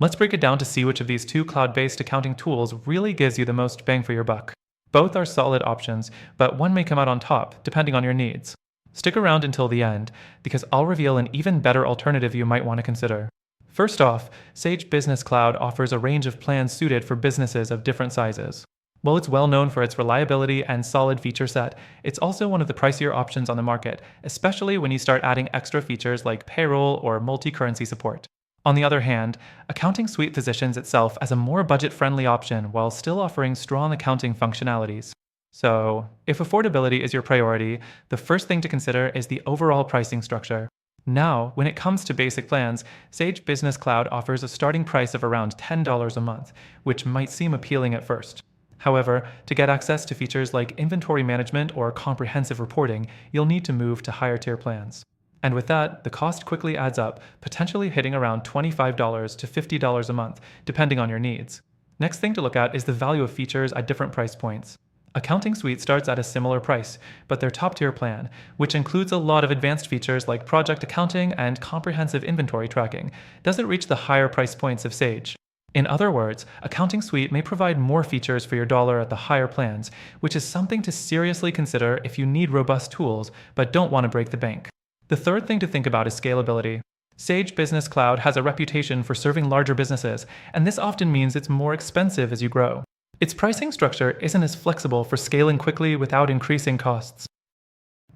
Let's break it down to see which of these two cloud-based accounting tools really gives you the most bang for your buck. Both are solid options, but one may come out on top, depending on your needs. Stick around until the end, because I'll reveal an even better alternative you might want to consider. First off, Sage Business Cloud offers a range of plans suited for businesses of different sizes. While it's well known for its reliability and solid feature set, it's also one of the pricier options on the market, especially when you start adding extra features like payroll or multi-currency support. On the other hand, AccountingSuite positions itself as a more budget-friendly option while still offering strong accounting functionalities. So, if affordability is your priority, the first thing to consider is the overall pricing structure. Now, when it comes to basic plans, Sage Business Cloud offers a starting price of around $10 a month, which might seem appealing at first. However, to get access to features like inventory management or comprehensive reporting, you'll need to move to higher tier plans. And with that, the cost quickly adds up, potentially hitting around $25 to $50 a month, depending on your needs. Next thing to look at is the value of features at different price points. AccountingSuite starts at a similar price, but their top-tier plan, which includes a lot of advanced features like project accounting and comprehensive inventory tracking, doesn't reach the higher price points of Sage. In other words, AccountingSuite may provide more features for your dollar at the higher plans, which is something to seriously consider if you need robust tools but don't want to break the bank. The third thing to think about is scalability. Sage Business Cloud has a reputation for serving larger businesses, and this often means it's more expensive as you grow. Its pricing structure isn't as flexible for scaling quickly without increasing costs.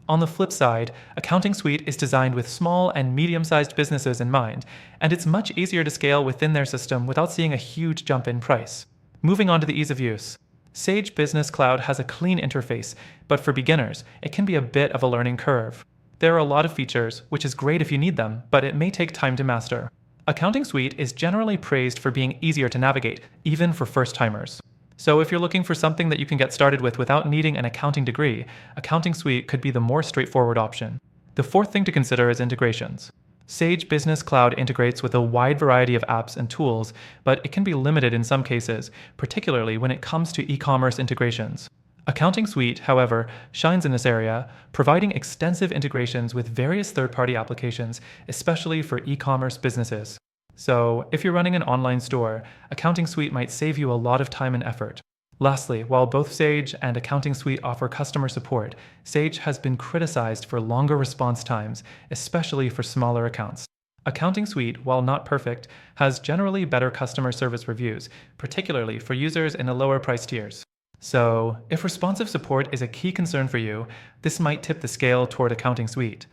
On the flip side, AccountingSuite is designed with small and medium-sized businesses in mind, and it's much easier to scale within their system without seeing a huge jump in price. Moving on to the ease of use. Sage Business Cloud has a clean interface, but for beginners, it can be a bit of a learning curve. There are a lot of features, which is great if you need them, but it may take time to master. AccountingSuite is generally praised for being easier to navigate, even for first-timers. So if you're looking for something that you can get started with without needing an accounting degree, AccountingSuite could be the more straightforward option. The fourth thing to consider is integrations. Sage Business Cloud integrates with a wide variety of apps and tools, but it can be limited in some cases, particularly when it comes to e-commerce integrations. AccountingSuite, however, shines in this area, providing extensive integrations with various third-party applications, especially for e-commerce businesses. So, if you're running an online store, AccountingSuite might save you a lot of time and effort. Lastly, while both Sage and AccountingSuite offer customer support, Sage has been criticized for longer response times, especially for smaller accounts. AccountingSuite, while not perfect, has generally better customer service reviews, particularly for users in the lower price tiers. So, if responsive support is a key concern for you, this might tip the scale toward AccountingSuite.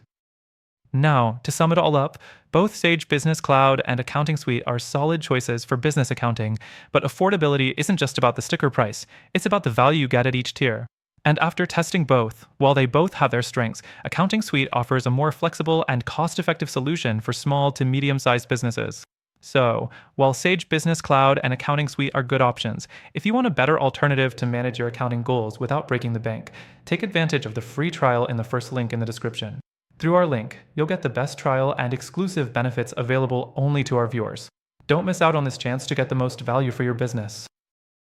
Now, to sum it all up, both Sage Business Cloud and AccountingSuite are solid choices for business accounting, but affordability isn't just about the sticker price, it's about the value you get at each tier. And after testing both, while they both have their strengths, AccountingSuite offers a more flexible and cost-effective solution for small to medium-sized businesses. So, while Sage Business Cloud and AccountingSuite are good options, if you want a better alternative to manage your accounting goals without breaking the bank, take advantage of the free trial in the first link in the description. Through our link, you'll get the best trial and exclusive benefits available only to our viewers. Don't miss out on this chance to get the most value for your business.